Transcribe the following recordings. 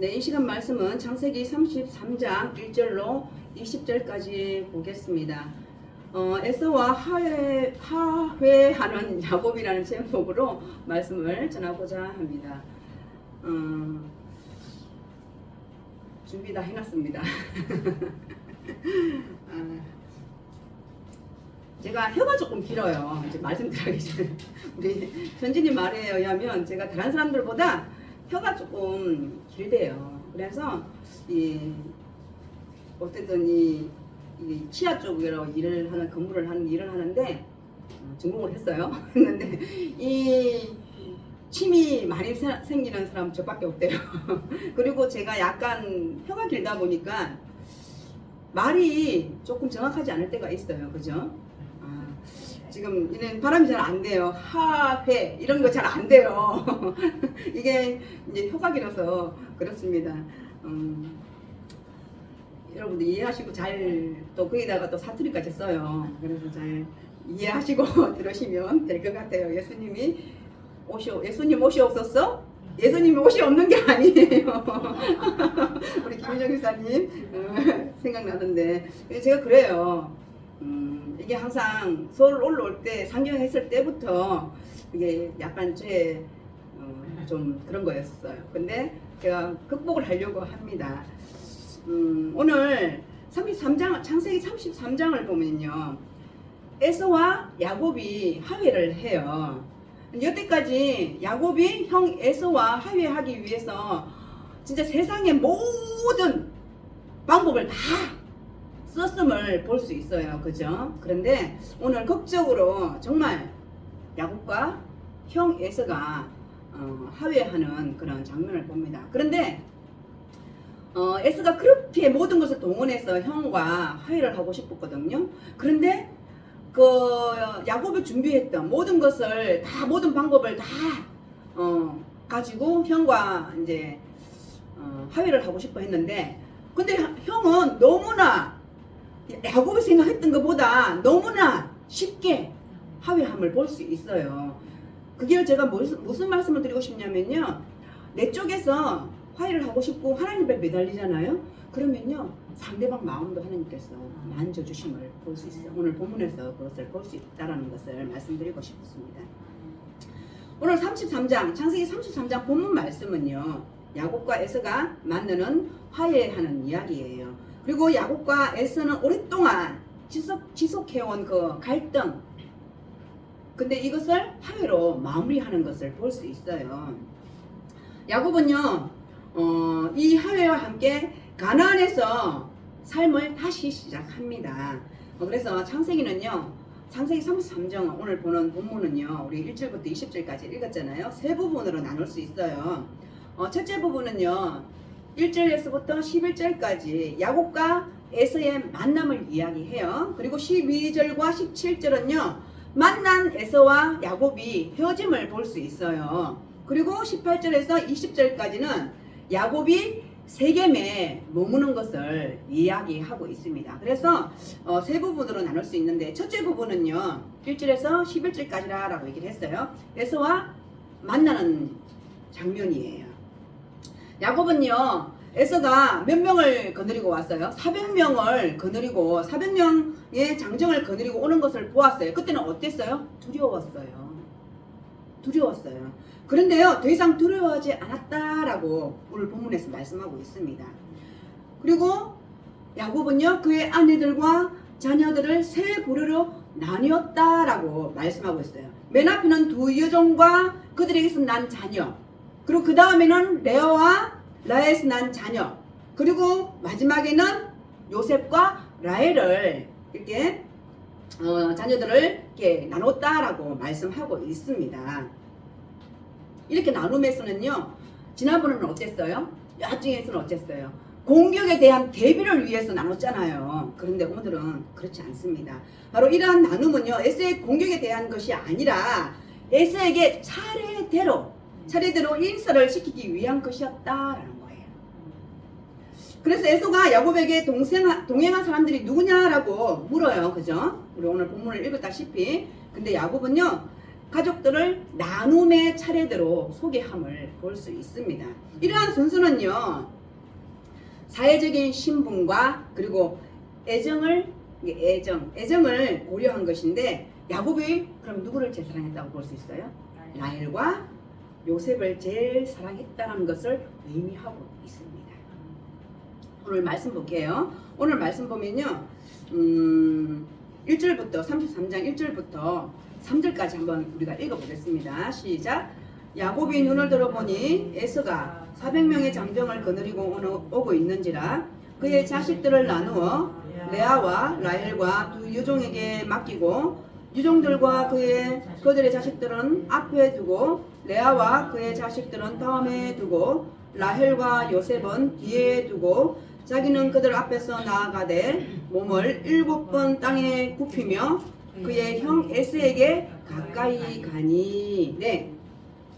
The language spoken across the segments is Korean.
네, 이 시간 말씀은 창세기 33장 1절로 20절까지 보겠습니다. 에서와 하회하는 야곱이라는 제목으로 말씀을 전하고자 합니다. 준비 다 해놨습니다. 제가 혀가 조금 길어요. 이제 말씀드리기 전에 우리 현진이 말에 의하면 제가 다른 사람들보다 혀가 조금 길대요. 그래서 어쨌든 이 치아 쪽으로 근무를 하는 일을 하는데 전공을 했어요. 했는데 이 침이 많이 생기는 사람 저밖에 없대요. 그리고 제가 약간 혀가 길다 보니까 말이 조금 정확하지 않을 때가 있어요. 그죠? 지금 이는 발음이 잘 안 돼요. 하회 이런 거 잘 안 돼요. 이게 이제 혀가 길어서 그렇습니다. 여러분들 이해하시고 잘 또 거기다가 또 사투리까지 써요. 그래서 잘 이해하시고 들으시면 될 것 같아요. 예수님 옷이 없었어? 예수님이 옷이 없는 게 아니에요. 우리 김유정 기사님 생각나는데 제가 그래요. 이게 항상 서울 올라올 때 상경했을 때부터 이게 약간 좀 그런 거였어요. 근데 제가 극복을 하려고 합니다. 오늘 33장, 창세기 33장을 보면요. 에서와 야곱이 하회를 해요. 여태까지 야곱이 형 에서와 하회하기 위해서 진짜 세상의 모든 방법을 다 썼음을 볼 수 있어요. 그죠? 그런데 오늘 극적으로 정말 야곱과 형 에서가 하회하는 그런 장면을 봅니다. 그런데 에서가 그렇게 모든 것을 동원해서 형과 하회를 하고 싶었거든요. 그런데 그 야곱이 준비했던 모든 것을 다 모든 방법을 다 가지고 형과 이제 하회를 하고 싶어 했는데 근데 형은 너무나 야곱이 생각했던 것보다 너무나 쉽게 하회함을 볼 수 있어요. 그게 제가 무슨 말씀을 드리고 싶냐면요. 내 쪽에서 화해를 하고 싶고 하나님 앞에 매달리잖아요. 그러면요. 상대방 마음도 하나님께서 만져주심을 볼 수 있어요. 오늘 본문에서 그것을 볼 수 있다는 것을 말씀드리고 싶습니다. 오늘 33장, 창세기 33장 본문 말씀은요. 야곱과 에서가 만나는 화해하는 이야기예요. 그리고 야곱과 에서는 오랫동안 지속해온 그 갈등, 근데 이것을 하회로 마무리하는 것을 볼 수 있어요. 야곱은요, 이 하회와 함께 가나안에서 삶을 다시 시작합니다. 그래서 창세기는요, 창세기 33장 오늘 보는 본문은요, 우리 1절부터 20절까지 읽었잖아요. 세 부분으로 나눌 수 있어요. 첫째 부분은요, 1절에서부터 11절까지 야곱과 에서의 만남을 이야기해요. 그리고 12절과 17절은요, 만난 에서와 야곱이 헤어짐을 볼 수 있어요. 그리고 18절에서 20절까지는 야곱이 세겜에 머무는 것을 이야기하고 있습니다. 그래서 세 부분으로 나눌 수 있는데 첫째 부분은요, 1절에서 11절까지라고 얘기를 했어요. 에서와 만나는 장면이에요. 야곱은요, 에서가 몇 명을 거느리고 왔어요? 400명을 거느리고 400명의 장정을 거느리고 오는 것을 보았어요. 그때는 어땠어요? 두려웠어요. 그런데요, 더 이상 두려워하지 않았다라고 오늘 본문에서 말씀하고 있습니다. 그리고 야곱은요, 그의 아내들과 자녀들을 세 부류로 나뉘었다라고 말씀하고 있어요. 맨 앞에는 두 여종과 그들에게서 난 자녀, 그리고 그 다음에는 레아와 라헬에서 난 자녀, 그리고 마지막에는 요셉과 라헬을 이렇게 자녀들을 이렇게 나눴다라고 말씀하고 있습니다. 이렇게 나눔에서는요, 지난번에는 어땠어요? 야중에서는 어땠어요? 공격에 대한 대비를 위해서 나눴잖아요. 그런데 오늘은 그렇지 않습니다. 바로 이러한 나눔은요, 에서의 공격에 대한 것이 아니라 에서에게 차례대로 인사를 시키기 위한 것이었다라는 거예요. 그래서 에서가 야곱에게 동행한 사람들이 누구냐라고 물어요. 그죠? 우리 오늘 본문을 읽었다시피. 근데 야곱은요, 가족들을 나눔의 차례대로 소개함을 볼 수 있습니다. 이러한 순서는요, 사회적인 신분과 그리고 애정을 고려한 것인데, 야곱이 그럼 누구를 제일 사랑했다고 볼 수 있어요? 라헬과 요셉을 제일 사랑했다는 것을 의미하고 있습니다. 오늘 말씀 볼게요. 오늘 말씀 보면요, 1절부터 33장 1절부터 3절까지 한번 우리가 읽어보겠습니다. 시작. 야곱이 눈을 들어보니 에서가 400명의 장정을 거느리고 오고 있는지라 그의 자식들을 나누어 레아와 라헬과 두 유종에게 맡기고 유종들과 그들의 자식들은 앞에 두고 레아와 그의 자식들은 다음에 두고 라헬과 요셉은 뒤에 두고 자기는 그들 앞에서 나아가되 몸을 7번 땅에 굽히며 그의 형 에스에게 가까이 가니. 네,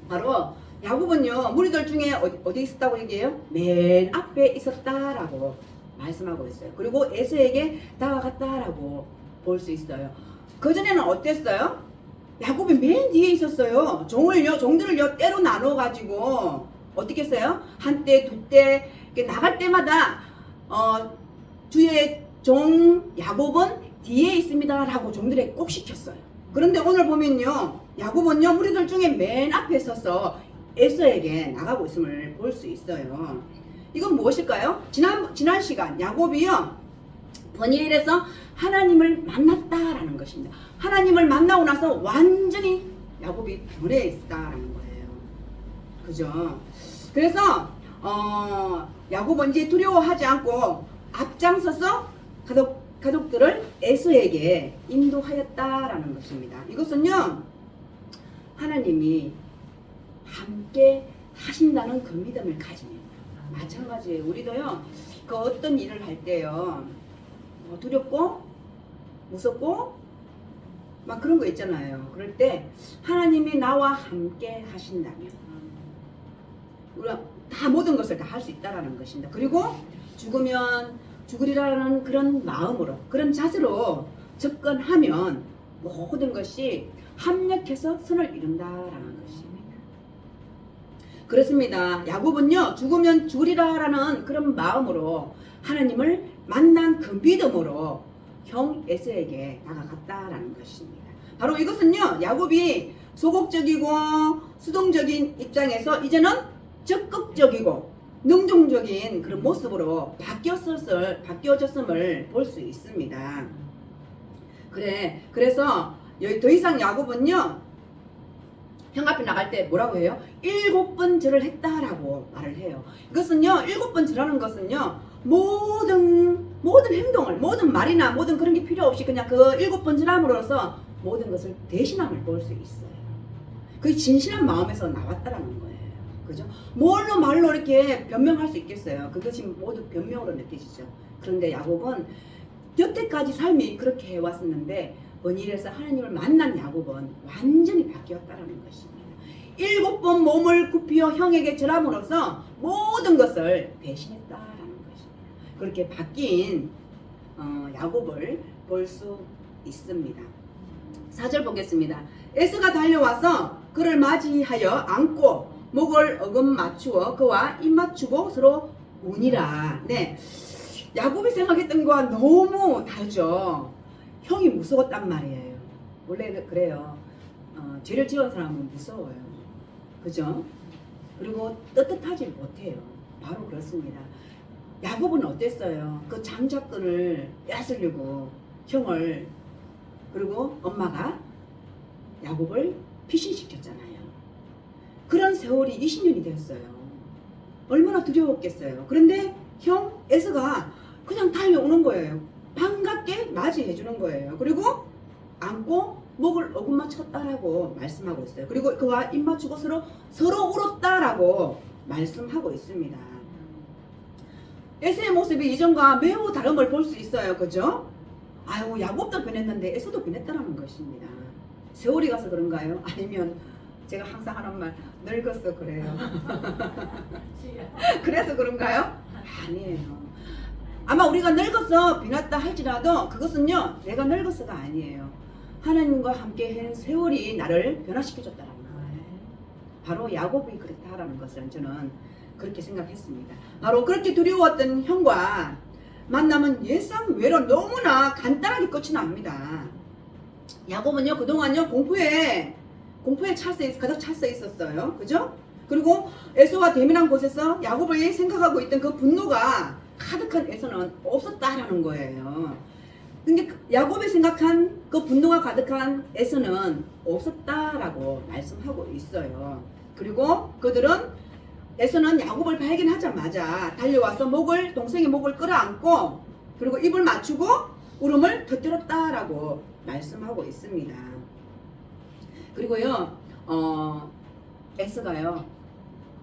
바로 야곱은요, 무리들 중에 어디 있었다고 얘기해요? 맨 앞에 있었다라고 말씀하고 있어요. 그리고 에스에게 다가갔다라고 볼 수 있어요. 그전에는 어땠어요? 야곱이 맨 뒤에 있었어요. 종들을요 때로 나눠 가지고 어떻게 했어요? 한때 두때 나갈 때마다 뒤에 종 야곱은 뒤에 있습니다 라고 종들에게 꼭 시켰어요. 그런데 오늘 보면요, 야곱은요 무리들 중에 맨 앞에 서서 에서에게 나가고 있음을 볼 수 있어요. 이건 무엇일까요? 지난 시간 야곱이요 버니엘에서 하나님을 만났다라는 것입니다. 하나님을 만나고 나서 완전히 야곱이 변해있다라는 거예요. 그죠? 그래서 야곱은 이제 두려워하지 않고 앞장서서 가족들을 에서에게 인도하였다라는 것입니다. 이것은요, 하나님이 함께 하신다는 그 믿음을 가지면 마찬가지예요. 우리도요, 그 어떤 일을 할 때요, 두렵고 무섭고 막 그런 거 있잖아요. 그럴 때 하나님이 나와 함께 하신다면 우리가 다 모든 것을 다 할 수 있다라는 것입니다. 그리고 죽으면 죽으리라는 그런 마음으로, 그런 자세로 접근하면 모든 것이 합력해서 선을 이룬다라는 것입니다. 그렇습니다. 야곱은요, 죽으면 죽으리라라는 그런 마음으로 하나님을 만난 그 믿음으로 형 에서에게 다가갔다라는 것입니다. 바로 이것은요, 야곱이 소극적이고 수동적인 입장에서 이제는 적극적이고 능동적인 그런 모습으로 바뀌어졌음을 볼 수 있습니다. 그래서 더 이상 야곱은요, 형 앞에 나갈 때 뭐라고 해요? 7번 절을 했다라고 말을 해요. 이것은요, 7번 절하는 것은요, 모든 행동을, 모든 말이나 모든 그런 게 필요 없이 그냥 그 7번 절함으로써 모든 것을 대신함을 볼 수 있어요. 그 진실한 마음에서 나왔다라는 거예요. 그죠? 말로 이렇게 변명할 수 있겠어요. 그것이 모두 변명으로 느껴지죠. 그런데 야곱은 여태까지 삶이 그렇게 해왔었는데 번일에서 하나님을 만난 야곱은 완전히 바뀌었다라는 것입니다. 7번 몸을 굽히어 형에게 절함으로써 모든 것을 대신했다라는 것입니다. 그렇게 바뀐 야곱을 볼 수 있습니다. 4절 보겠습니다. 에서가 달려와서 그를 맞이하여 안고 목을 어금 맞추어 그와 입 맞추고 서로 우니라. 네, 야곱이 생각했던 거와 너무 다르죠. 형이 무서웠단 말이에요. 원래 그래요. 죄를 지은 사람은 무서워요. 그죠? 그리고 떳떳하지 못해요. 바로 그렇습니다. 야곱은 어땠어요? 그 장자권을 뺏으려고 형을, 그리고 엄마가 야곱을 피신시켰잖아요. 그런 세월이 20년이 됐어요. 얼마나 두려웠겠어요. 그런데 형 에서가 그냥 달려오는 거예요. 반갑게 맞이해 주는 거예요. 그리고 안고 목을 어금 맞췄다라고 말씀하고 있어요. 그리고 그와 입 맞추고 서로 울었다라고 말씀하고 있습니다. 에서의 모습이 이전과 매우 다름을 볼 수 있어요. 그죠? 아유, 야곱도 변했는데 에서도 변했다라는 것입니다. 세월이 가서 그런가요? 아니면 제가 항상 하는 말, 늙었어 그래요. 그래서 그런가요? 아니에요. 아마 우리가 늙어서 변했다 할지라도 그것은요, 내가 늙어서가 아니에요. 하나님과 함께 한 세월이 나를 변화시켜줬다라는 거예요. 바로 야곱이 그랬다라는 것을 저는 그렇게 생각했습니다. 바로 그렇게 두려웠던 형과 만남은 예상외로 너무나 간단하게 끝이 납니다. 야곱은요 그동안요 공포에 가득 찼어 있었어요. 그죠? 그리고 에서와 대면한 곳에서 야곱을 생각하고 있던 그 분노가 가득한 에서는 없었다라는 거예요. 근데 야곱이 생각한 그 분노가 가득한 에서는 없었다라고 말씀하고 있어요. 그리고 그들은 에서는 야곱을 발견하자마자 달려와서 동생의 목을 끌어안고 그리고 입을 맞추고 울음을 터뜨렸다라고 말씀하고 있습니다. 그리고요 에서가요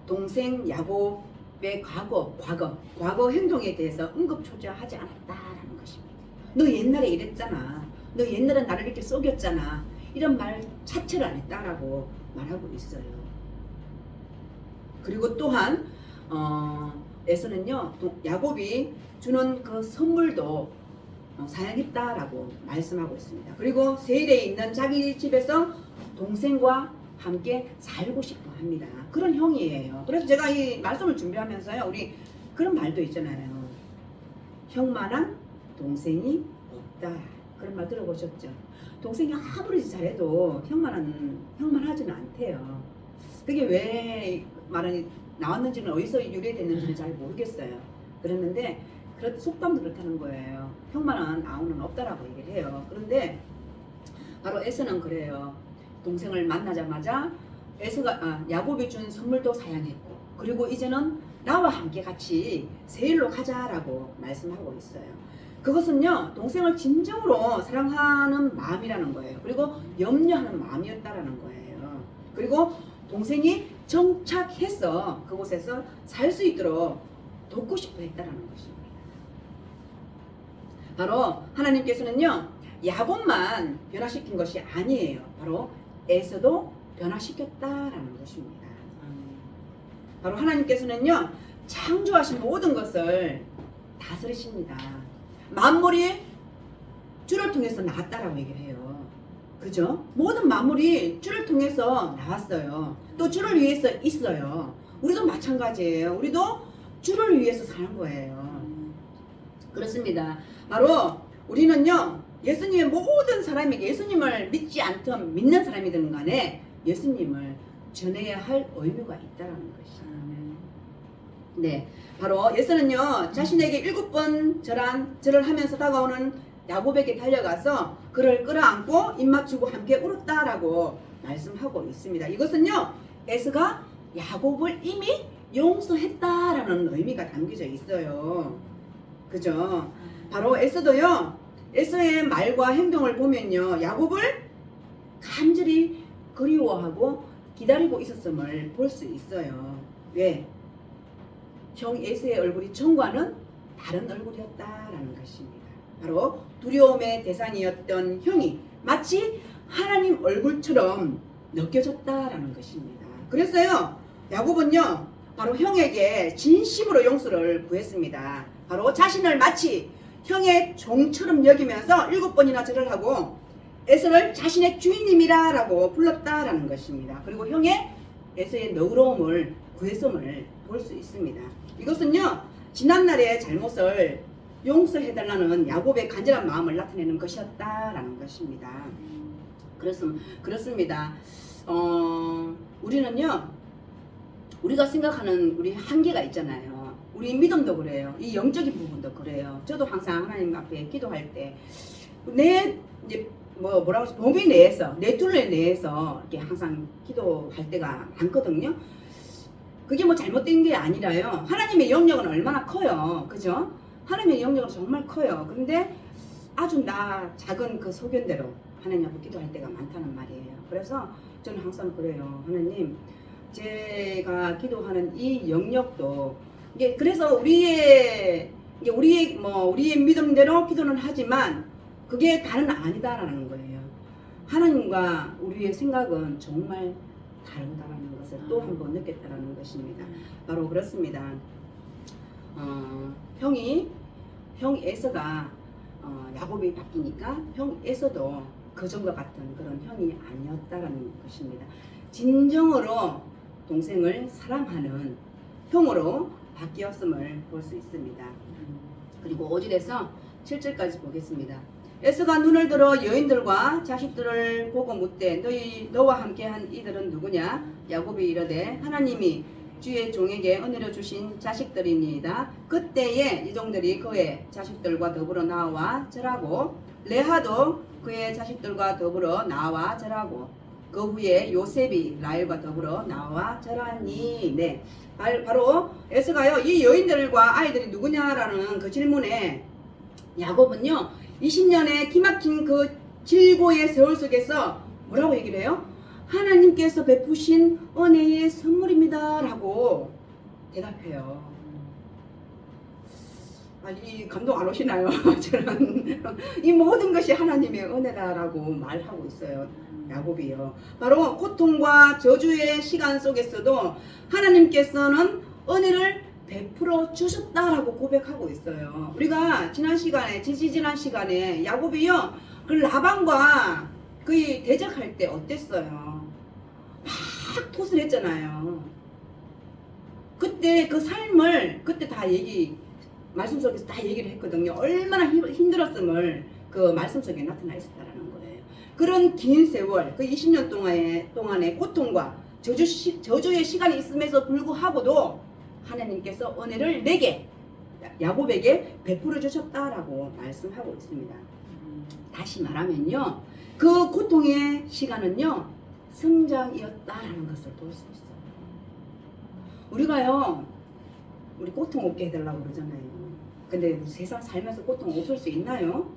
동생 야곱의 과거 행동에 대해서 응급초절하지 않았다라는 것입니다. 너 옛날에 이랬잖아. 너 옛날에 나를 이렇게 속였잖아. 이런 말 자체를 안 했다라고 말하고 있어요. 그리고 또한 에서는요 야곱이 주는 그 선물도 사양했다라고 말씀하고 있습니다. 그리고 세일에 있는 자기 집에서 동생과 함께 살고 싶어 합니다. 그런 형이에요. 그래서 제가 이 말씀을 준비하면서요 우리 그런 말도 있잖아요. 형만한 동생이 없다. 그런 말 들어보셨죠? 동생이 아무리 잘해도 형만 하지는 않대요. 그게 왜 말이 나왔는지는 어디서 유래됐는지는 잘 모르겠어요. 그랬는데 속담도 그렇다는 거예요. 형만한 아우는 없다라고 얘기를 해요. 그런데 바로 에서는 그래요. 동생을 만나자마자 야곱이 준 선물도 사양했고 그리고 이제는 나와 함께 같이 세일로 가자라고 말씀하고 있어요. 그것은요 동생을 진정으로 사랑하는 마음이라는 거예요. 그리고 염려하는 마음이었다라는 거예요. 그리고 동생이 정착해서 그곳에서 살 수 있도록 돕고 싶어 했다라는 것입니다. 바로 하나님께서는요 야곱만 변화시킨 것이 아니에요. 바로 에서도 변화시켰다라는 것입니다. 바로 하나님께서는요 창조하신 모든 것을 다스리십니다. 만물이 주를 통해서 나왔다라고 얘기를 해요. 그죠? 모든 만물이 주를 통해서 나왔어요. 또 주를 위해서 있어요. 우리도 마찬가지예요. 우리도 주를 위해서 사는 거예요. 그렇습니다. 바로 우리는요 예수님의 모든 사람에게 예수님을 믿지 않든 믿는 사람이든 간에 예수님을 전해야 할 의무가 있다는 것이죠. 네, 바로 예수는요 자신에게 7번 절을 하면서 다가오는 야곱에게 달려가서 그를 끌어안고 입 맞추고 함께 울었다라고 말씀하고 있습니다. 이것은요 에서가 야곱을 이미 용서했다라는 의미가 담겨져 있어요. 그죠? 바로 에서의 말과 행동을 보면요 야곱을 간절히 그리워하고 기다리고 있었음을 볼 수 있어요. 왜? 형 에서의 얼굴이 전과는 다른 얼굴이었다라는 것입니다. 바로 두려움의 대상이었던 형이 마치 하나님 얼굴처럼 느껴졌다라는 것입니다. 그래서요 야곱은요 바로 형에게 진심으로 용서를 구했습니다. 바로 자신을 마치 형의 종처럼 여기면서 7번이나 절을 하고 에서를 자신의 주인님이라고 불렀다라는 것입니다. 그리고 에서의 너그러움을 구했음을 볼 수 있습니다. 이것은요 지난날의 잘못을 용서해달라는 야곱의 간절한 마음을 나타내는 것이었다라는 것입니다. 그렇습니다. 우리는요 우리가 생각하는 우리 한계가 있잖아요. 우리 믿음도 그래요. 이 영적인 부분도 그래요. 저도 항상 하나님 앞에 기도할 때 범위 내에서 내 둘레 내에서 이렇게 항상 기도할 때가 많거든요. 그게 뭐 잘못된 게 아니라요. 하나님의 영역은 얼마나 커요. 그죠? 하나님의 영역은 정말 커요. 그런데 아주 작은 그 소견대로 하나님 앞에 기도할 때가 많다는 말이에요. 그래서 저는 항상 그래요. 하나님, 제가 기도하는 이 영역도 그래서 우리의 믿음대로 기도는 하지만 그게 다는 아니다라는 거예요. 하나님과 우리의 생각은 정말 다르다라는 것을 또 한 번 느꼈다라는 것입니다. 바로 그렇습니다. 형 에서가 야곱이 바뀌니까 형 에서도 그전과 같은 그런 형이 아니었다라는 것입니다. 진정으로 동생을 사랑하는 형으로 바뀌었음을 볼 수 있습니다. 그리고 5절에서 7절까지 보겠습니다. 에스가 눈을 들어 여인들과 자식들을 보고 묻되 너와 함께한 이들은 누구냐? 야곱이 이르되 하나님이 주의 종에게 은혜로 주신 자식들이니이다. 그때에 이종들이 그의 자식들과 더불어 나와 절하고 레아도 그의 자식들과 더불어 나와 절하고 그 후에 요셉이 라헬과 더불어 나와 절하니. 네, 바로 에스가요 이 여인들과 아이들이 누구냐라는 그 질문에 야곱은요 20년의 기막힌 그 질고의 세월 속에서 뭐라고 얘기를 해요? 하나님께서 베푸신 은혜의 선물입니다 라고 대답해요. 이 감동 안 오시나요? 저는 이 모든 것이 하나님의 은혜다라고 말하고 있어요. 야곱이요. 바로 고통과 저주의 시간 속에서도 하나님께서는 은혜를 베풀어 주셨다라고 고백하고 있어요. 우리가 지난 시간에 야곱이요 그 라반과 그의 대적할 때 어땠어요? 막 토슬했잖아요. 그때 그 삶을 그때 다 말씀 속에서 다 얘기를 했거든요. 얼마나 힘들었음을 그 말씀 속에 나타나 있었다라는 거예요. 그런 긴 세월, 그 20년 동안의 고통과 저주의 시간이 있음에도 불구하고도 하나님께서 은혜를 야곱에게 베풀어 주셨다라고 말씀하고 있습니다. 다시 말하면요, 그 고통의 시간은요 성장이었다라는 것을 볼 수 있어요. 우리 고통 없게 해달라고 그러잖아요. 근데 세상 살면서 고통 없을 수 있나요?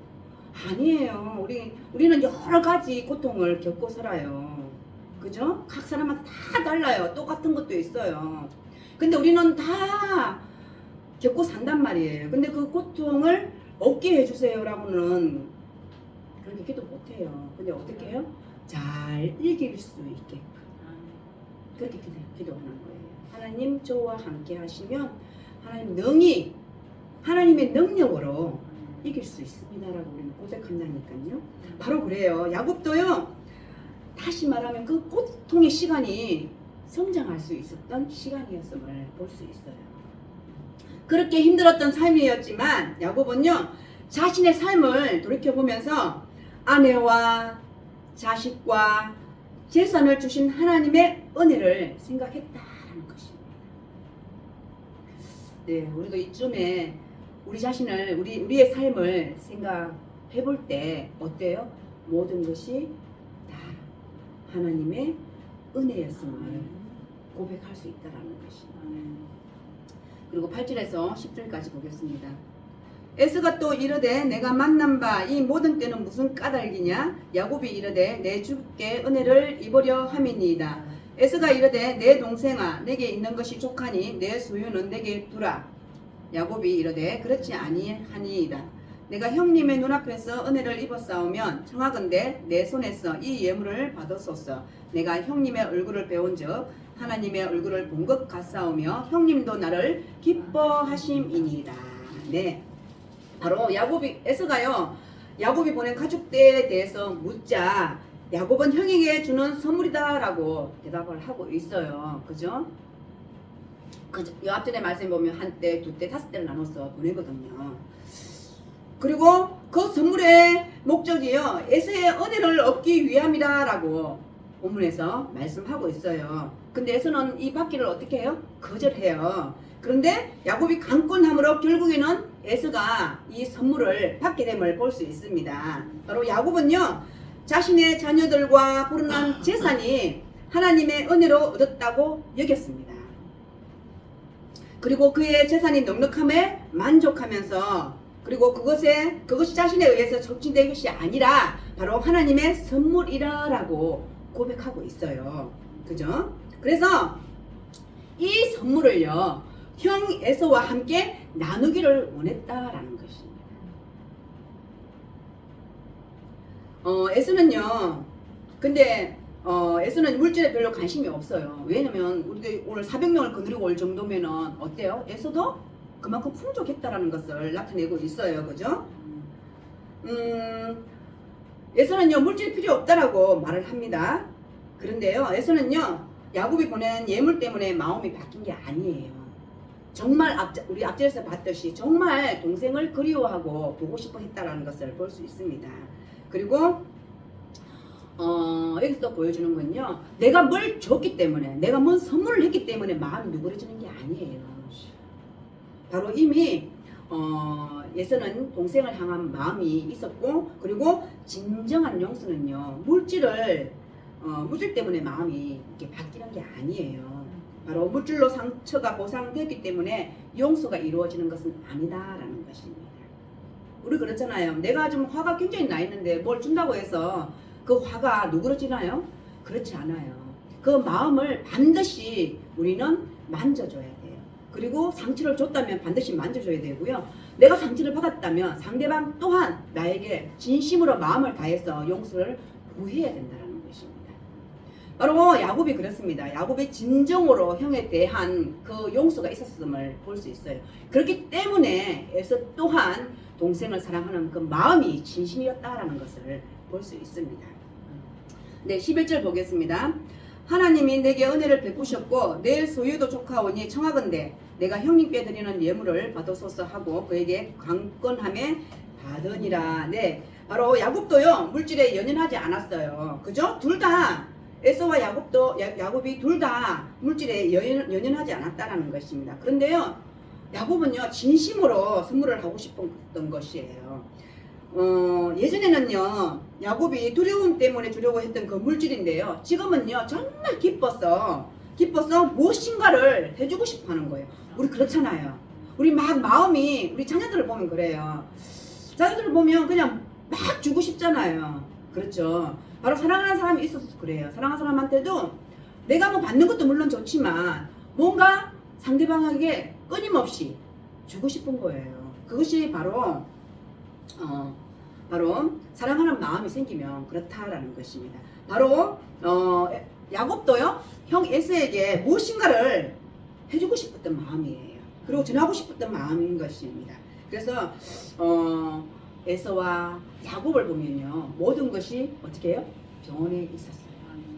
아니에요. 우리는 여러 가지 고통을 겪고 살아요. 그죠? 각 사람마다 다 달라요. 똑같은 것도 있어요. 근데 우리는 다 겪고 산단 말이에요. 근데 그 고통을 없게 해주세요라고는 그렇게 기도 못해요. 근데 어떻게 해요? 잘 이길 수 있게끔 그렇게 기도하는 거예요. 하나님 저와 함께 하시면 하나님의 능력으로 이길 수 있습니다라고 우리는 고백한다니까요. 바로 그래요. 야곱도요. 다시 말하면 그 고통의 시간이 성장할 수 있었던 시간이었음을 볼 수 있어요. 그렇게 힘들었던 삶이었지만 야곱은요. 자신의 삶을 돌이켜보면서 아내와 자식과 재산을 주신 하나님의 은혜를 생각했다는 것입니다. 네, 우리도 이쯤에 우리 자신을 우리의 삶을 생각해 볼 때 어때요? 모든 것이 다 하나님의 은혜였음을 고백할 수 있다라는 것입니다. 그리고 8절에서 10절까지 보겠습니다. 에스가 또 이르되 내가 만난 바 이 모든 때는 무슨 까닭이냐? 야곱이 이르되 내 주께 은혜를 입으려 함이니이다. 에스가 이르되 내 동생아 내게 있는 것이 족하니 내 소유는 내게 두라. 야곱이 이르되 그렇지 아니하니이다. 내가 형님의 눈앞에서 은혜를 입었사오면 청하건대 내 손에서 이 예물을 받았소서. 내가 형님의 얼굴을 배운즉 하나님의 얼굴을 본 것 같사오며 형님도 나를 기뻐하심이니이다. 네, 바로 에스가요 야곱이 보낸 가축대에 대해서 묻자 야곱은 형에게 주는 선물이다라고 대답을 하고 있어요. 그죠? 이 앞전에 말씀해 보면 한때, 두때, 다섯 때를 나눠서 보내거든요. 그리고 그 선물의 목적이요 에서의 은혜를 얻기 위함이다라고 본문에서 말씀하고 있어요. 근데 에서는 이 받기를 어떻게 해요? 거절해요. 그런데 야곱이 강권함으로 결국에는 에서가 이 선물을 받게 됨을 볼 수 있습니다. 바로 야곱은요 자신의 자녀들과 불어난 재산이 하나님의 은혜로 얻었다고 여겼습니다. 그리고 그의 재산이 넉넉함에 만족하면서 그리고 그것이 자신에 의해서 촉진된 것이 아니라 바로 하나님의 선물이라고 고백하고 있어요. 그죠? 그래서 이 선물을요 형 에서와 함께 나누기를 원했다라는 것입니다. 에서는요 근데 에서는 물질에 별로 관심이 없어요. 왜냐면 우리도 오늘 400명을 거느리고 올 정도면은 어때요? 에서도 그만큼 풍족했다라는 것을 나타내고 있어요. 그죠? 에서는요 물질이 필요 없다라고 말을 합니다. 그런데요 에서는요 야곱이 보낸 예물 때문에 마음이 바뀐 게 아니에요. 정말 우리 앞전에서 봤듯이 정말 동생을 그리워하고 보고 싶어 했다라는 것을 볼 수 있습니다. 그리고 여기서 또 보여주는 건요 내가 뭘 줬기 때문에 내가 뭔 선물을 했기 때문에 마음이 누그러지는 게 아니에요. 바로 이미 예서는 동생을 향한 마음이 있었고 그리고 진정한 용서는요 물질 때문에 마음이 이렇게 바뀌는 게 아니에요. 바로 물질로 상처가 보상됐기 때문에 용서가 이루어지는 것은 아니다라는 것입니다. 우리 그렇잖아요. 내가 좀 화가 굉장히 나 있는데 뭘 준다고 해서 그 화가 누그러지나요? 그렇지 않아요. 그 마음을 반드시 우리는 만져줘야 돼요. 그리고 상처를 줬다면 반드시 만져줘야 되고요. 내가 상처를 받았다면 상대방 또한 나에게 진심으로 마음을 다해서 용서를 구해야 된다는 것입니다. 바로 야곱이 그렇습니다. 야곱이 진정으로 형에 대한 그 용서가 있었음을 볼 수 있어요. 그렇기 때문에 에서 또한 동생을 사랑하는 그 마음이 진심이었다라는 것을 볼 수 있습니다. 네, 11절 보겠습니다. 하나님이 내게 은혜를 베푸셨고 내 소유도 조카오니 청하건대 내가 형님께 드리는 예물을 받으소서 하고 그에게 강권함에 받으니라. 네, 바로 야곱도요 물질에 연연하지 않았어요. 그죠? 둘 다 에서와 야곱이 둘 다 물질에 연연하지 않았다라는 것입니다. 그런데요 야곱은요 진심으로 선물을 하고 싶었던 것이에요. 예전에는요 야곱이 두려움 때문에 주려고 했던 그 물질인데요 지금은요 정말 기뻐서 무엇인가를 해주고 싶어 하는 거예요. 우리 그렇잖아요. 우리 막 마음이 우리 자녀들을 보면 그래요. 자녀들을 보면 그냥 막 주고 싶잖아요. 그렇죠. 바로 사랑하는 사람이 있어서 그래요. 사랑하는 사람한테도 내가 뭐 받는 것도 물론 좋지만 뭔가 상대방에게 끊임없이 주고 싶은 거예요. 그것이 바로 사랑하는 마음이 생기면 그렇다라는 것입니다. 바로 야곱도요 형 에서에게 무엇인가를 해주고 싶었던 마음이에요. 그리고 전하고 싶었던 마음인 것입니다. 그래서 에서와 야곱을 보면요 모든 것이 어떻게 해요? 변해 있었어요.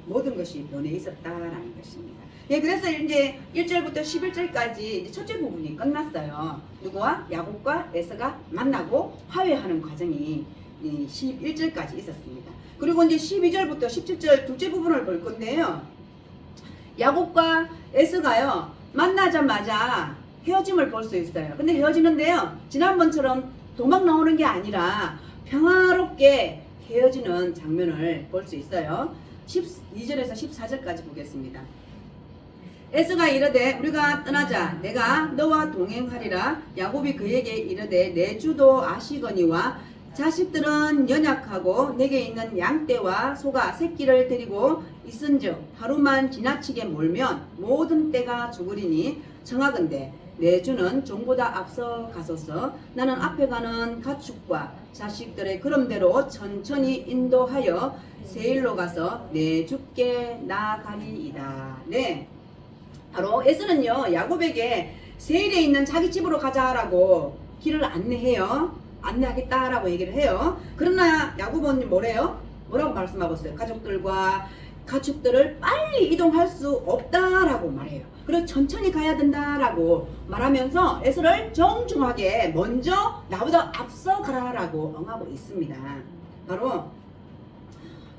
모든 것이 변해 있었다라는 것입니다. 예, 그래서 이제 1절부터 11절까지 이제 첫째 부분이 끝났어요. 누구와? 야곱과 에서가 만나고 화해하는 과정이 11절까지 있었습니다. 그리고 이제 12절부터 17절 둘째 부분을 볼 건데요. 야곱과 에서가요 만나자마자 헤어짐을 볼 수 있어요. 근데 헤어지는데요 지난번처럼 도망 나오는 게 아니라 평화롭게 헤어지는 장면을 볼 수 있어요. 12절에서 14절까지 보겠습니다. 에서가 이르되 우리가 떠나자 내가 너와 동행하리라. 야곱이 그에게 이르되 내 주도 아시거니와 자식들은 연약하고 내게 있는 양떼와 소가 새끼를 데리고 있은즉 하루만 지나치게 몰면 모든 떼가 죽으리니 청하건대 내 주는 종보다 앞서 가소서. 나는 앞에 가는 가축과 자식들의 걸음대로 천천히 인도하여 세일로 가서 내 주께 나아가리이다. 네, 바로 에서는요 야곱에게 세일에 있는 자기 집으로 가자라고 길을 안내하겠다라고 얘기를 해요. 그러나 야곱은 뭐래요? 뭐라고 말씀하고 있어요? 가축들을 빨리 이동할 수 없다라고 말해요. 그리고 천천히 가야 된다라고 말하면서 에서를 정중하게 먼저 나보다 앞서 가라라고 응하고 있습니다. 바로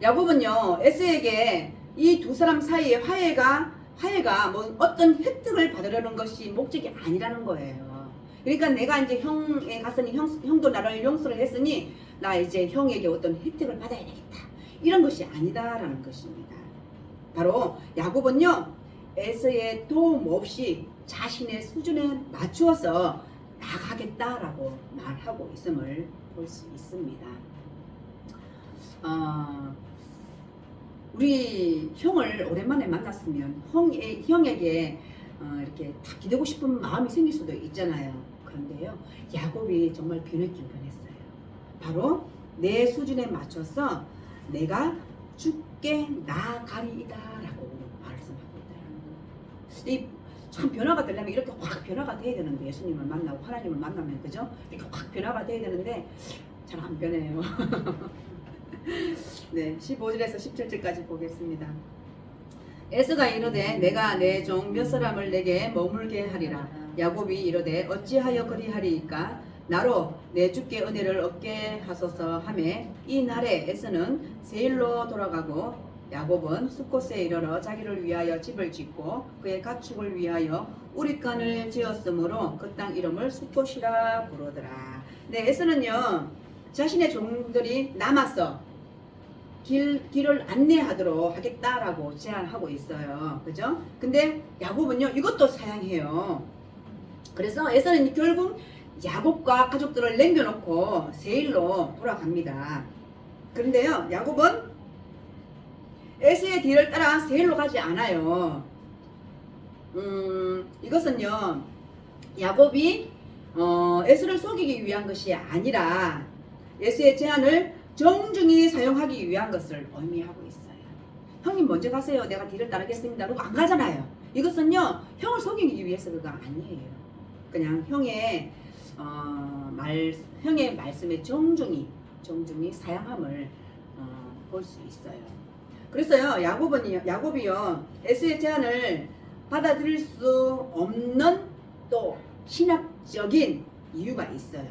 야곱은요 에서에게 이 두 사람 사이의 화해가 뭐 어떤 혜택을 받으려는 것이 목적이 아니라는 거예요. 그러니까 내가 이제 형에 갔으니 형도 나를 용서를 했으니 나 이제 형에게 어떤 혜택을 받아야 되겠다, 이런 것이 아니다라는 것입니다. 바로 야곱은요 에서의 도움 없이 자신의 수준에 맞추어서 나가겠다라고 말하고 있음을 볼 수 있습니다. 우리 형을 오랜만에 만났으면 형에게 이렇게 다 기대고 싶은 마음이 생길 수도 있잖아요. 그런데요 야곱이 정말 변했긴 변했어요. 바로 내 수준에 맞춰서 내가 죽게 나아가리이다라고 말씀하고 있다. 참 변화가 되려면 이렇게 확 변화가 돼야 되는데, 예수님을 만나고 하나님을 만나면 그죠? 이렇게 확 변화가 돼야 되는데 잘 안 변해요. 네, 15절에서 17절까지 보겠습니다. 에서가 이르되 내가 내 종 몇 사람을 내게 머물게 하리라. 야곱이 이르되 어찌하여 그리하리이까? 나로 내 주께 은혜를 얻게 하소서 하매 이 날에 에서는 세일로 돌아가고 야곱은 숫곳에 이르러 자기를 위하여 집을 짓고 그의 가축을 위하여 우릿간을 지었으므로 그 땅 이름을 숫곳이라 부르더라. 네, 에서는요 자신의 종들이 남아서 길을 안내하도록 하겠다라고 제안하고 있어요. 그죠? 근데 야곱은요 이것도 사양해요. 그래서 에서는 결국 야곱과 가족들을 남겨놓고 세일로 돌아갑니다. 그런데요 야곱은 에서의 뒤를 따라 세일로 가지 않아요. 이것은요 야곱이 에서를 속이기 위한 것이 아니라 에서의 제안을 정중히 사용하기 위한 것을 의미하고 있어요. 형님 먼저 가세요. 내가 뒤를 따르겠습니다. 그리고 안 가잖아요. 이것은요 형을 속이기 위해서가 아니에요. 그냥 형의 말씀에 정중히 사양함을 볼 수 있어요. 그래서요 야곱이요 에서의 제안을 받아들일 수 없는 또 신학적인 이유가 있어요.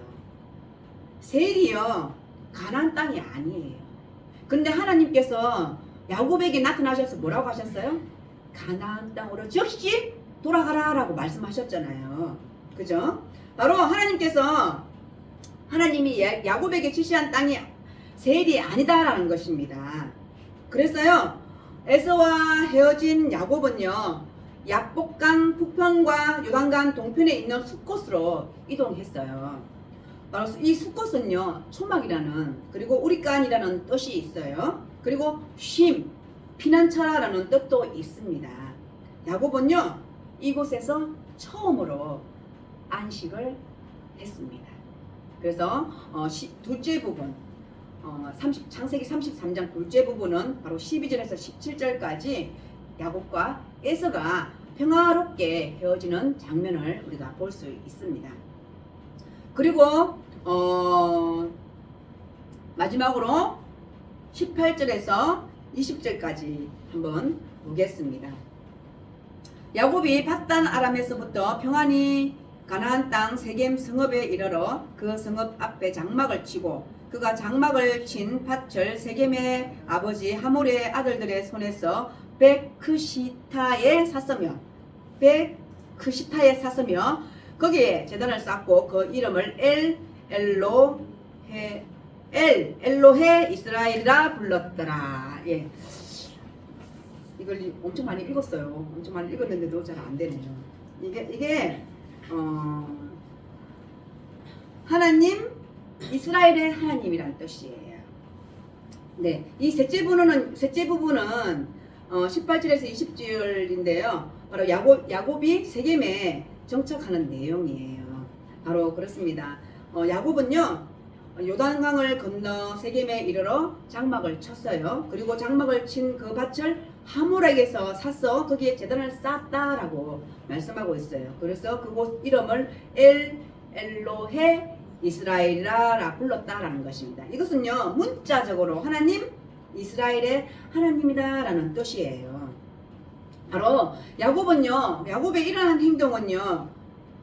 세일이요 가나안 땅이 아니에요. 근데 하나님께서 야곱에게 나타나셔서 뭐라고 하셨어요? 가나안 땅으로 즉시 돌아가라 라고 말씀하셨잖아요. 그죠? 바로 하나님이 야곱에게 지시한 땅이 세일이 아니다라는 것입니다. 그래서요 에서와 헤어진 야곱은요 야복강 북편과 요단강 동편에 있는 숫곳으로 이동했어요. 바로 이 숫곳은요 초막이라는 그리고 우리간이라는 뜻이 있어요. 그리고 쉼, 피난처라는 뜻도 있습니다. 야곱은요 이곳에서 처음으로 안식을 했습니다. 그래서 둘째 부분 창세기 33장 둘째 부분은 바로 12절에서 17절까지 야곱과 에서가 평화롭게 헤어지는 장면을 우리가 볼 수 있습니다. 그리고 마지막으로 18절에서 20절까지 한번 보겠습니다. 야곱이 밧단 아람에서부터 평안히 가나안 땅 세겜 성읍에 이르러 그 성읍 앞에 장막을 치고 그가 장막을 친 밭을 세겜의 아버지 하몰의 아들들의 손에서 베크시타에 샀으며 거기에 제단을 쌓고 그 이름을 엘로헤 이스라엘이라 불렀더라. 예. 이걸 엄청 많이 읽었어요. 엄청 많이 읽었는데도 잘 안 되네요. 이게 하나님 이스라엘의 하나님이란 뜻이에요. 네, 이 셋째 부분은 18절에서 20절인데요. 바로 야곱이 세겜에 정착하는 내용이에요. 바로 그렇습니다. 야곱은요 요단강을 건너 세겜에 이르러 장막을 쳤어요. 그리고 장막을 친 그 밭을 하몰에게서 사서 거기에 제단을 쌓았다라고 말씀하고 있어요. 그래서 그곳 이름을 엘로헤 이스라엘이라 불렀다라는 것입니다. 이것은요 문자적으로 하나님 이스라엘의 하나님이다라는 뜻이에요. 바로 야곱의 일어난 행동은요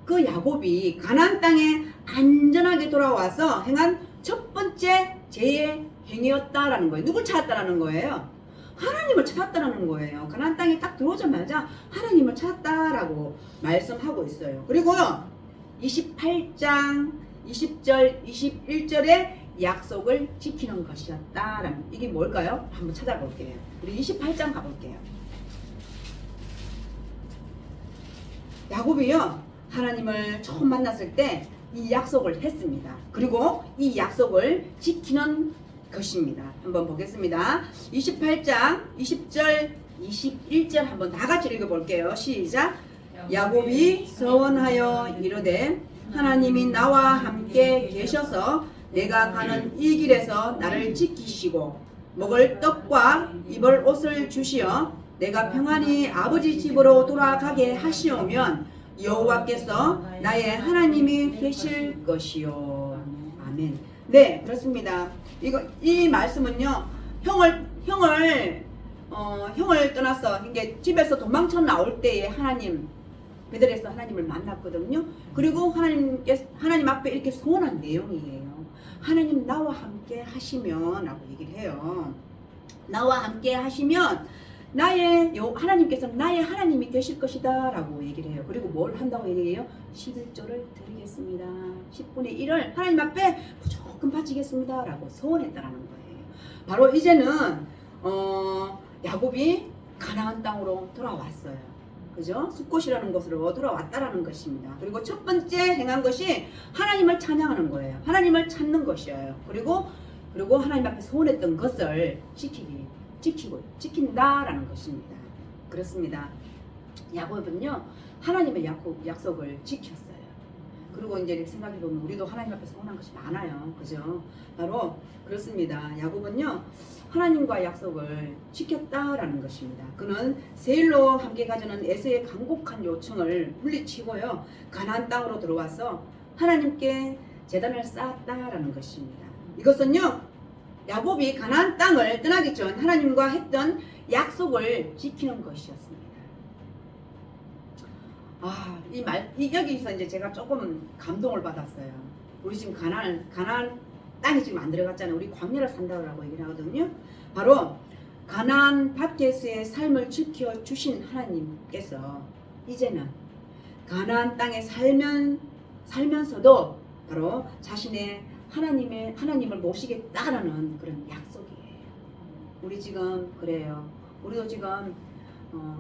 그 야곱이 가나안 땅에 안전하게 돌아와서 행한 첫 번째 죄의 행위였다라는 거예요. 누굴 찾았다라는 거예요? 하나님을 찾았다라는 거예요. 가나안 땅에 딱 들어오자마자 하나님을 찾았다라고 말씀하고 있어요. 그리고요 28장 20절 21절에 약속을 지키는 것이었다라는 이게 뭘까요? 한번 찾아볼게요. 우리 28장 가볼게요. 야곱이요 하나님을 처음 만났을 때 이 약속을 했습니다. 그리고 이 약속을 지키는 것입니다. 한번 보겠습니다. 28장 20절 21절 한번 다 같이 읽어볼게요. 시작. 야곱이 서원하여 이르되 하나님이 나와 함께 계셔서 내가 가는 이 길에서 나를 지키시고 먹을 떡과 입을 옷을 주시어 내가 평안히 아버지 집으로 돌아가게 하시오면 여호와께서 나의 하나님이 되실 것이요. 아멘. 네, 그렇습니다. 이 말씀은요, 형을 떠나서 이게 집에서 도망쳐 나올 때에 베들에서 하나님을 만났거든요. 그리고 하나님 앞에 이렇게 소원한 내용이에요. 하나님 나와 함께 하시면 라고 얘기를 해요. 나와 함께 하시면 하나님께서 나의 하나님이 되실 것이다 라고 얘기를 해요. 그리고 뭘 한다고 얘기해요? 11조를 드리겠습니다. 10분의 1을 하나님 앞에 무조건 바치겠습니다 라고 소원했다라는 거예요. 바로 이제는 야곱이 가나안 땅으로 돌아왔어요. 그죠? 숫곳이라는 곳으로 돌아왔다라는 것입니다. 그리고 첫 번째 행한 것이 하나님을 찬양하는 거예요. 하나님을 찾는 것이에요. 그리고 하나님 앞에 소원했던 것을 지킨다라는 것입니다. 그렇습니다. 야곱은요, 하나님의 약속을 지켰어요. 그리고 이제 생각해보면 우리도 하나님 앞에 소원한 것이 많아요. 그죠? 바로 그렇습니다. 야곱은요, 하나님과 약속을 지켰다라는 것입니다. 그는 세일로 함께 가자는 에서의 간곡한 요청을 물리치고요, 가나안 땅으로 들어와서 하나님께 제단을 쌓았다라는 것입니다. 이것은요, 야곱이 가나안 땅을 떠나기 전 하나님과 했던 약속을 지키는 것이었습니다. 여기서 이제 제가 조금 감동을 받았어요. 우리 지금 가나안 땅이 지금 안 들어갔잖아요. 우리 광야를 산다고 얘기를 하거든요. 바로 가나안 밖에서의 삶을 지켜주신 하나님께서 이제는 가나안 땅에 살면서도 바로 자신의 하나님을 모시겠다라는 그런 약속이에요. 우리 지금 그래요. 우리도 지금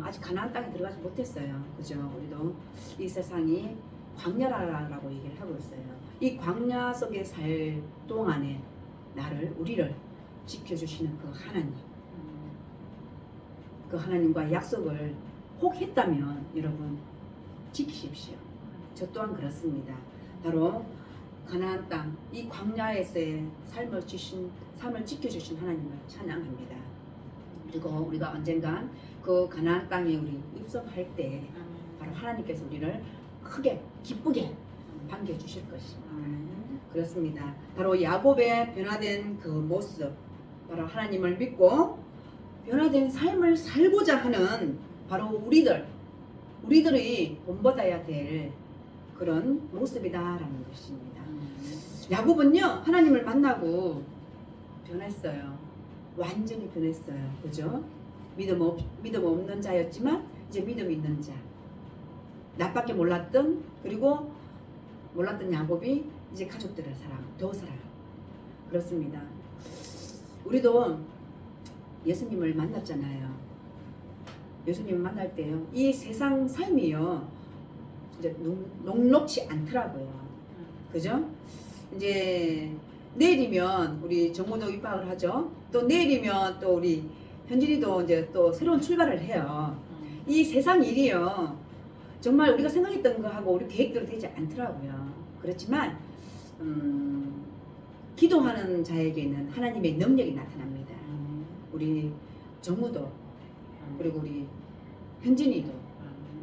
아직 가나안 땅에 들어가지 못했어요. 그죠? 우리도 이 세상이 광야라고 얘기를 하고 있어요. 이 광야 속에 살 동안에 우리를 지켜주시는 그 하나님, 그 하나님과 약속을 혹 했다면 여러분 지키십시오. 저 또한 그렇습니다. 바로 가나안 땅, 이 광야에서의 삶을 지켜주신 하나님을 찬양합니다. 그리고 우리가 언젠간 그 가나안 땅에 우리 입성할 때 바로 하나님께서 우리를 크게 기쁘게 반겨주실 것입니다. 그렇습니다. 바로 야곱의 변화된 그 모습, 바로 하나님을 믿고 변화된 삶을 살고자 하는 바로 우리들이 본받아야 될 그런 모습이다라는 것입니다. 야곱은요, 하나님을 만나고 변했어요. 완전히 변했어요. 그죠? 믿음 없는 자였지만 이제 믿음 있는 자. 나밖에 몰랐던 야곱이 이제 가족들을 더 사랑. 그렇습니다. 우리도 예수님을 만났잖아요. 예수님을 만날 때요, 이 세상 삶이요, 이제 녹록지 않더라고요. 그죠? 이제 내일이면 우리 정모도 입학을 하죠. 또 내일이면 또 우리 현진이도 이제 또 새로운 출발을 해요. 이 세상 일이요, 정말 우리가 생각했던 거하고 우리 계획대로 되지 않더라고요. 그렇지만 기도하는 자에게는 하나님의 능력이 나타납니다. 우리 정우도, 그리고 우리 현진이도,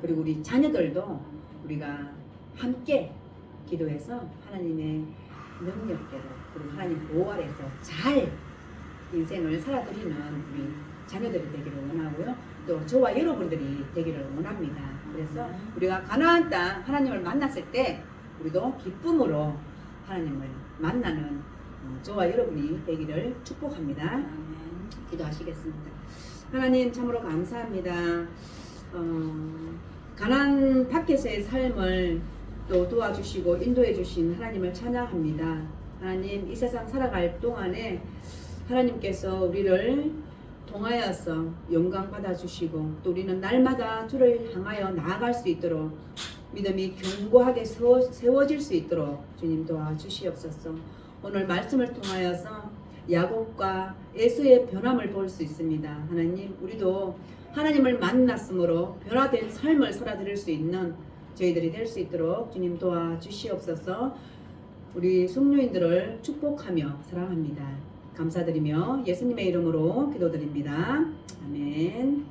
그리고 우리 자녀들도 우리가 함께 기도해서 하나님의 능력대로, 그리고 하나님 보호 아래서 잘 인생을 살아드리는 우리 자녀들이 되기를 원하고요. 또 저와 여러분들이 되기를 원합니다. 그래서 우리가 가나안 땅 하나님을 만났을 때 우리도 기쁨으로 하나님을 만나는 저와 여러분이 되기를 축복합니다. 기도하시겠습니다. 하나님 참으로 감사합니다. 가나안 밖에서의 삶을 또 도와주시고 인도해 주신 하나님을 찬양합니다. 하나님, 이 세상 살아갈 동안에 하나님께서 우리를 통하여서 영광 받아주시고 또 우리는 날마다 주를 향하여 나아갈 수 있도록 믿음이 견고하게 세워질 수 있도록 주님 도와주시옵소서. 오늘 말씀을 통하여서 야곱과 에서의 변함을 볼 수 있습니다. 하나님, 우리도 하나님을 만났으므로 변화된 삶을 살아드릴 수 있는 저희들이 될 수 있도록 주님 도와주시옵소서. 우리 숙녀인들을 축복하며 사랑합니다. 감사드리며 예수님의 이름으로 기도드립니다. 아멘.